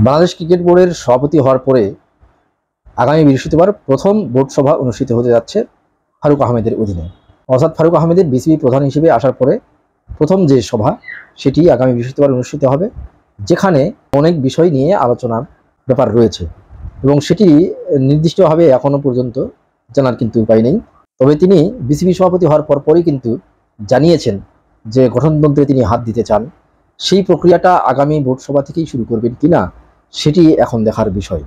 Bangladesh cricket বোর্ডের সভাপতি হওয়ার পরে আগামী বৃহস্পতিবার প্রথম বোর্ড সভা অনুষ্ঠিত হতে যাচ্ছে ফারুক আহমেদের অধীনে। অর্থাৎ ফারুক আহমেদের বিসিবি প্রধান হিসেবে আসার পরে প্রথম যে সভা সেটি আগামী বৃহস্পতিবার অনুষ্ঠিত হবে, যেখানে অনেক বিষয় নিয়ে আলোচনার ব্যাপার রয়েছে এবং সেটি নির্দিষ্টভাবে এখনো পর্যন্ত জানার কিন্তু উপায় নেই। তবে তিনি বিসিবি সভাপতি হওয়ার পরই কিন্তু জানিয়েছেন যে গঠনতন্ত্রে তিনি হাত দিতে চান। সেই প্রক্রিয়াটা আগামী বোর্ড সভা থেকেই শুরু করবেন কিনা সেটি এখন দেখার বিষয়।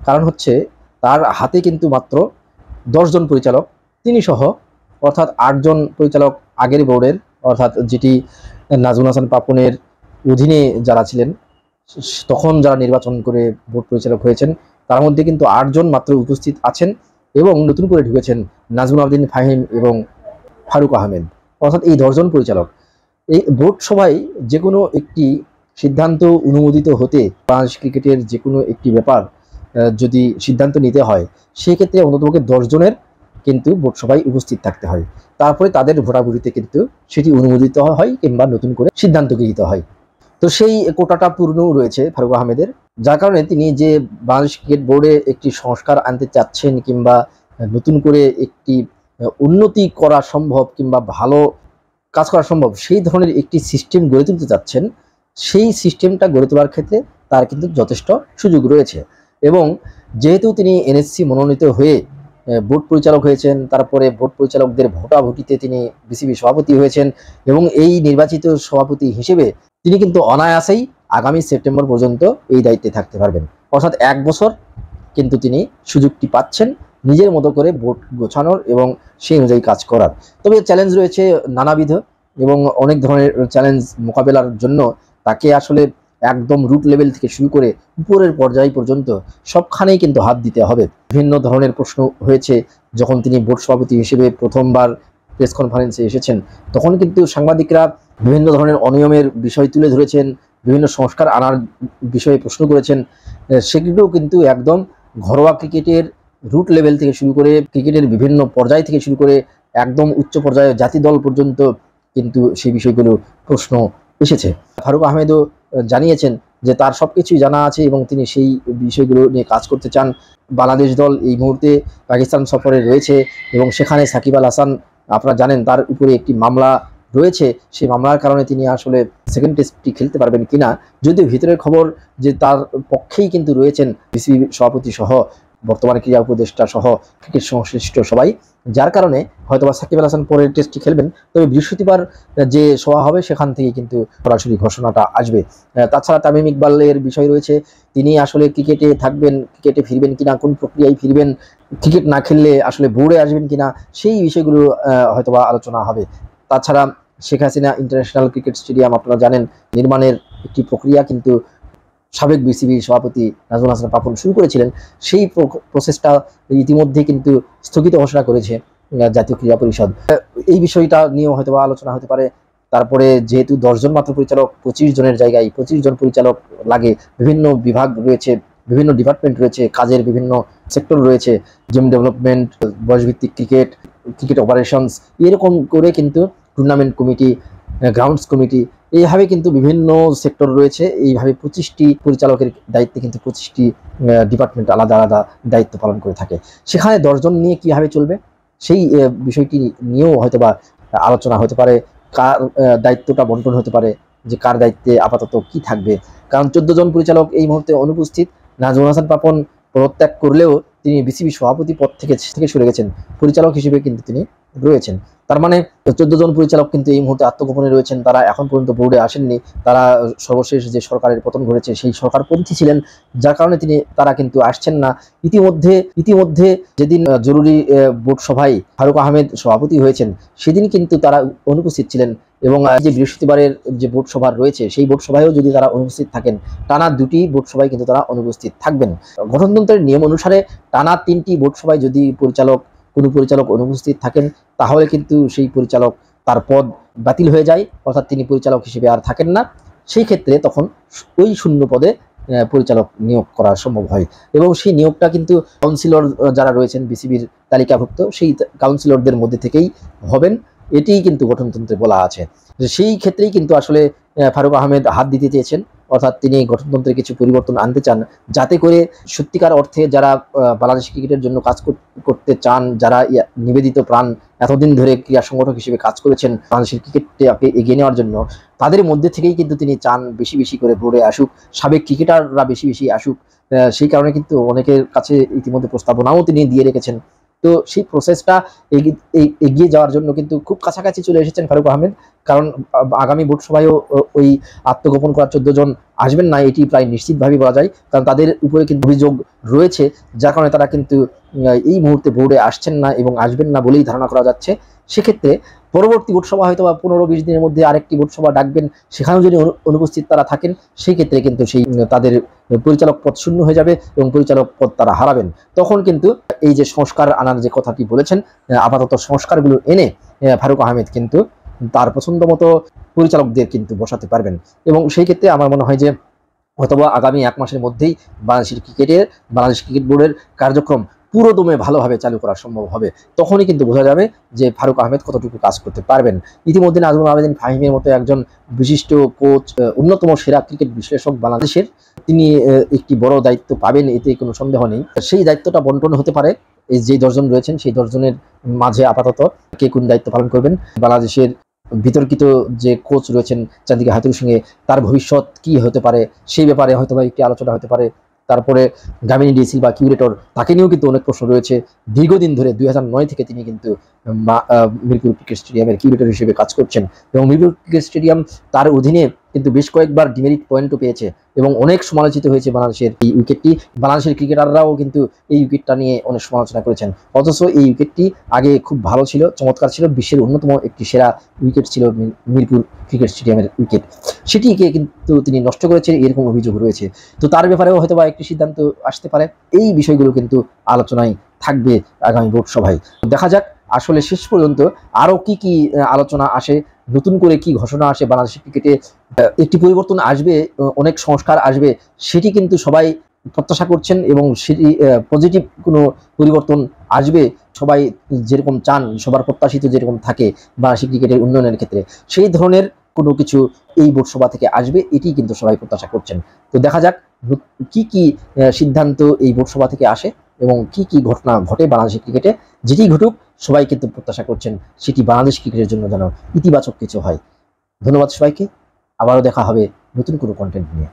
কারণ হচ্ছে তার হাতে কিন্তু মাত্র 10 জন পরিচালক, তিনি সহ অর্থাৎ 8 জন পরিচালক আগের বোর্ডের, অর্থাৎ যেটি নাজমুল হাসান পাপনের অধীনে যারা ছিলেন তখন যারা নির্বাচন করে বোর্ড পরিচালক হয়েছেন তার মধ্যে কিন্তু 8 জন মাত্র উপস্থিত আছেন এবং নতুন করে ঢুকেছেন নাজমুল আবদিন ফাহিম এবং ফারুক আহমেদ, অর্থাৎ এই 10 জন পরিচালক। এই বোর্ড সভায় যে কোনো একটি সিদ্ধান্ত অনুমোদিত হতে বাংলাদেশ ক্রিকেটের যে কোনো একটি ব্যাপার যদি সিদ্ধান্ত নিতে হয় সেক্ষেত্রে অন্ততপক্ষে 10 জনের কিন্তু বোর্ড সভায় উপস্থিত থাকতে হয়। তারপরে তাদের ভোটাভুটিতে কিন্তু সেটি অনুমোদিত হয় কিংবা নতুন করে সিদ্ধান্ত গৃহীত হয়। তো সেই কোটাটা পূর্ণ রয়েছে ফারুক আহমেদের, যার কারণে তিনি যে বাংলাদেশ ক্রিকেট বোর্ডে একটি সংস্কার আনতে চাচ্ছেন কিংবা নতুন করে একটি উন্নতি করা সম্ভব কিংবা ভালো কাজ করা সম্ভব সেই ধরনের একটি সিস্টেম গড়ে তুলতে চাচ্ছেন, সেই সিস্টেমটা গড়ে তোলার ক্ষেত্রে তার কিন্তু যথেষ্ট সুযোগ রয়েছে। এবং যেহেতু তিনি এনএসসি মনোনীত হয়ে বোর্ড পরিচালক হয়েছেন, তারপরে বোর্ড পরিচালকদের ভোটাভুটিতে তিনি বিসিবি সভাপতি হয়েছেন এবং এই নির্বাচিত সভাপতি হিসেবে তিনি কিন্তু অনায়াসেই আগামী সেপ্টেম্বর পর্যন্ত এই দায়িত্বে থাকতে পারবেন। অর্থাৎ 1 বছর কিন্তু তিনি সুযোগটি পাচ্ছেন নিজের মতো করে বোর্ড গোছানোর এবং সেই অনুযায়ী কাজ করার। তবে চ্যালেঞ্জ রয়েছে নানাবিধ এবং অনেক ধরনের চ্যালেঞ্জ মোকাবেলার জন্য তাকে আসলে একদম রুট লেভেল থেকে শুরু করে উপরের পর্যায় পর্যন্ত সবখানেই কিন্তু হাত দিতে হবে। বিভিন্ন ধরনের প্রশ্ন হয়েছে যখন তিনি বোর্ড সভাপতি হিসেবে প্রথমবার প্রেস কনফারেন্সে এসেছেন, তখন কিন্তু সাংবাদিকরা বিভিন্ন ধরনের অনিয়মের বিষয় তুলে ধরেছেন, বিভিন্ন সংস্কার আনার বিষয়ে প্রশ্ন করেছেন। সেগুলো কিন্তু একদম ঘরোয়া ক্রিকেটের রুট লেভেল থেকে শুরু করে ক্রিকেটের বিভিন্ন পর্যায় থেকে শুরু করে একদম উচ্চ পর্যায়ে জাতীয় দল পর্যন্ত কিন্তু সেই বিষয়গুলো প্রশ্ন এসেছে। ফারুক আহমেদও জানিয়েছেন যে তার সবকিছুই জানা আছে এবং তিনি সেই বিষয়গুলো নিয়ে কাজ করতে চান। বাংলাদেশ দল এই মুহূর্তে পাকিস্তান সফরে রয়েছে এবং সেখানে সাকিব আল হাসান, আপনারা জানেন তার উপরে একটি মামলা রয়েছে, সেই মামলার কারণে তিনি আসলে সেকেন্ড টেস্টটি খেলতে পারবেন কিনা, যদিও ভিতরের খবর যে তার পক্ষেই কিন্তু রয়েছেন বিসিবি সভাপতি সহ বর্তমানে ক্রীড়া উপদেষ্টা সহ ক্রিকেট সংশ্লিষ্ট সবাই, যার কারণে হয়তোবা সাকিব আল হাসান পরের টেস্টটি খেলবেন। তবে বৃহস্পতিবার যে সভা হবে সেখান থেকে কিন্তু সরাসরি ঘোষণাটা আসবে। তাছাড়া তামিম ইকবালের বিষয় রয়েছে, তিনি আসলে ক্রিকেটে থাকবেন, ক্রিকেটে ফিরবেন কিনা, কোন প্রক্রিয়ায় ফিরবেন, ক্রিকেট না খেললে আসলে বোর্ডে আসবেন কিনা, সেই বিষয়গুলো হয়তোবা আলোচনা হবে। তাছাড়া Sheikh Hasina international cricket stadium আপনারা জানেন নির্মাণের একটি প্রক্রিয়া কিন্তু সাবেক বিসিবি সভাপতি নাজমুল হাসান পাপন শুরু করেছিলেন, সেই প্রসেসটা ইতিমধ্যে কিন্তু স্থগিত ঘোষণা করেছে জাতীয় ক্রীড়া পরিষদ। এই বিষয়টা নিয়েও হয়তো আলোচনা হতে পারে। তারপরে যেহেতু 10 জন মাত্র পরিচালক, 25 জনের জায়গায় 25 জন পরিচালক লাগে, বিভিন্ন বিভাগ রয়েছে, বিভিন্ন ডিপার্টমেন্ট রয়েছে, কাজের বিভিন্ন সেক্টর রয়েছে, গেম ডেভেলপমেন্ট, বয়সভিত্তিক ক্রিকেট, ক্রিকেট অপারেশনস, এরকম করে কিন্তু টুর্নামেন্ট কমিটি, গ্রাউন্ডস কমিটি, এইভাবে কিন্তু বিভিন্ন সেক্টর রয়েছে। এইভাবে 25টি পরিচালকের দায়িত্বে কিন্তু 25টি ডিপার্টমেন্ট আলাদা আলাদা দায়িত্ব পালন করে থাকে। সেখানে 10 জন নিয়ে কিভাবে চলবে সেই বিষয়টি নিয়েও হয়তোবা আলোচনা হতে পারে, কার দায়িত্বটা বন্টন হতে পারে, যে কার দায়িত্বে আপাতত কি থাকবে। কারণ 14 জন পরিচালক এই মুহূর্তে অনুপস্থিত। নাজমুল হাসান পাপন পদত্যাগ করলেও তিনি বিসিবি সভাপতি পদ থেকে সরে গেছেন, পরিচালক হিসেবে কিন্তু তিনি রয়েছেন। তার মানে 14 জন পরিচালক কিন্তু এই মুহূর্তে আত্মগোপনে রয়েছেন, তারা এখন পর্যন্ত বোর্ডে আসেননি। তারা সর্বশেষ যে সরকারের পতন ঘটেছে সেই সরকারপন্থী ছিলেন, যার কারণে তারা কিন্তু আসছেন না। ইতিমধ্যে যেদিন জরুরি বোর্ড সভায় ফারুক আহমেদ সভাপতি হয়েছেন সেদিন কিন্তু তারা অনুপস্থিত ছিলেন এবং যে বৃহস্পতিবারের যে বোর্ড সভা রয়েছে সেই বোর্ড সভায়ও যদি তারা অনুপস্থিত থাকেন, টানা 2টি বোর্ড সভায় কিন্তু তারা অনুপস্থিত থাকবেন। গঠনতন্ত্রের নিয়ম অনুসারে টানা 3টি বোর্ড সভায় যদি কোনো পরিচালক অনুপস্থিত থাকেন তাহলে কিন্তু সেই পরিচালক তার পদ বাতিল হয়ে যায়, অর্থাৎ তিনি পরিচালক হিসেবে আর থাকেন না। সেই ক্ষেত্রে তখন ওই শূন্য পদে পরিচালক নিয়োগ করা সম্ভব হয় এবং সেই নিয়োগটা কিন্তু কাউন্সিলর যারা রয়েছেন বিসিবির তালিকাভুক্ত সেই কাউন্সিলরদের মধ্যে থেকেই হবেন, এটিই কিন্তু গঠনতন্ত্রে বলা আছে। সেই ক্ষেত্রেই কিন্তু আসলে ফারুক আহমেদ হাত দিতে চেয়েছেন। অর্থাৎ তিনি গঠনতন্ত্রে কিছু পরিবর্তন আনতে চান, যাতে করে সত্যিকার অর্থে যারা বাংলাদেশ ক্রিকেটের জন্য কাজ করতে চান, যারা নিবেদিত প্রাণ এতদিন ধরে ক্রীড়া সংগঠক হিসেবে কাজ করেছেন বাংলাদেশের ক্রিকেটকে এগিয়ে নেওয়ার জন্য, তাদের মধ্যে থেকেই কিন্তু তিনি চান বেশি বেশি করে বোর্ডে আসুক, সাবেক ক্রিকেটাররা বেশি বেশি আসুক। সেই কারণে কিন্তু অনেকের কাছে ইতিমধ্যে প্রস্তাবনাও তিনি দিয়ে রেখেছেন। তো সেই প্রসেসটা এগিয়ে যাওয়ার জন্য কিন্তু খুব কাছাকাছি চলে এসেছেন ফারুক আহমেদ। কারণ আগামী বোর্ড সভায়ও ওই আত্মগোপন করা 14 জন আসবেন না, এটি প্রায় নিশ্চিতভাবেই বলা যায়। কারণ তাদের উপরে কিন্তু অভিযোগ রয়েছে, যার কারণে তারা কিন্তু এই মুহূর্তে বোর্ডে আসছেন না এবং আসবেন না বলেই ধারণা করা যাচ্ছে। সেক্ষেত্রে পরবর্তী বোর্ড সভা হয়তো বা 15-20 দিনের মধ্যে আরেকটি বোর্ড সভা ডাকবেন, সেখানেও যদি অনুপস্থিত তারা থাকেন, সেই ক্ষেত্রে কিন্তু সেই তাদের পরিচালক পদ শূন্য হয়ে যাবে এবং পরিচালক পদ তারা হারাবেন। তখন কিন্তু এই যে সংস্কার আনার যে কথাটি বলেছেন, আপাতত সংস্কারগুলো এনে ফারুক আহমেদ কিন্তু তার পছন্দ মতো পরিচালকদের কিন্তু বসাতে পারবেন। এবং সেই ক্ষেত্রে আমার মনে হয় যে অথবা আগামী 1 মাসের মধ্যেই বাংলাদেশ ক্রিকেট বোর্ডের কার্যক্রম পুরোদমে ভালোভাবে চালু করা সম্ভব হবে। তখনই কিন্তু বোঝা যাবে যে ফারুক আহমেদ কতটুকু কাজ করতে পারবেন। ইতিমধ্যে নাজমুল আবেদিন ফাহিমের মতো একজন বিশিষ্ট কোচ, অন্যতম সেরা ক্রিকেট বিশ্লেষক বাংলাদেশের, তিনি একটি বড় দায়িত্ব পাবেন, এতে কোনো সন্দেহ নেই। সেই দায়িত্বটা বন্টন হতে পারে এই যে 10 জন রয়েছেন সেই 10 জনের মাঝে আপাতত কে কোন দায়িত্ব পালন করবেন। বাংলাদেশের বিতর্কিত যে কোচ রয়েছেন চান্দিকা হাথুরুর সঙ্গে, তার ভবিষ্যৎ কি হতে পারে সেই ব্যাপারে হয়তো বা একটি আলোচনা হতে পারে। তারপরে গামিনী ডি সিলভা কিউরেটর, তাকে নিয়েও কিন্তু অনেক প্রশ্ন রয়েছে। দীর্ঘদিন ধরে 2009 থেকে তিনি কিন্তু মিরপুর ক্রিকেট স্টেডিয়ামের কিউরেটর হিসেবে কাজ করছেন এবং মিরপুর ক্রিকেট স্টেডিয়াম তার অধীনে কিন্তু বেশ কয়েকবার ডিমেরিট পয়েন্টও পেয়েছে এবং অনেক সমালোচিত হয়েছে বাংলাদেশের এই উইকেটটি। বাংলাদেশের ক্রিকেটাররাও কিন্তু এই উইকেটটা নিয়ে অনেক সমালোচনা করেছেন। অথচ এই উইকেটটি আগে খুব ভালো ছিল, চমৎকার ছিল, বিশ্বের অন্যতম একটি সেরা উইকেট ছিল মিরপুর ক্রিকেট স্টেডিয়ামের উইকেট। সেটিকে কিন্তু তিনি নষ্ট করেছেন, এরকম অভিযোগ রয়েছে। তো তার ব্যাপারেও হয়তো বা একটি সিদ্ধান্ত আসতে পারে। এই বিষয়গুলো কিন্তু আলোচনায় থাকবে আগামী বোর্ড সভায়। দেখা যাক আসলে শেষ পর্যন্ত আরো কি কি আলোচনা আসে, নতুন করে কি ঘোষণা আসে, বাংলাদেশের ক্রিকেটে একটি পরিবর্তন আসবে, অনেক সংস্কার আসবে, সেটি কিন্তু সবাই প্রত্যাশা করছেন এবং সেটি পজিটিভ কোনো পরিবর্তন আসবে। সবাই যেরকম চান, সবার প্রত্যাশিত যেরকম থাকে বাংলাদেশের ক্রিকেটের উন্নয়নের ক্ষেত্রে, সেই ধরনের কোনো কিছু এই বোর্ড সভা থেকে আসবে, এটি কিন্তু সবাই প্রত্যাশা করছেন। তো দেখা যাক কি কি সিদ্ধান্ত এই বোর্ড সভা থেকে আসে এবং কি কি ঘটনা ঘটে বাংলাদেশের ক্রিকেটে। যেটি ঘটুক, সবাই কিন্তু প্রত্যাশা করছেন সেটি বাংলাদেশ ক্রিকেটের জন্য যেন ইতিবাচক কিছু হয়। ধন্যবাদ সবাইকে। আবারও দেখা হবে নতুন কোনো কন্টেন্ট নিয়ে।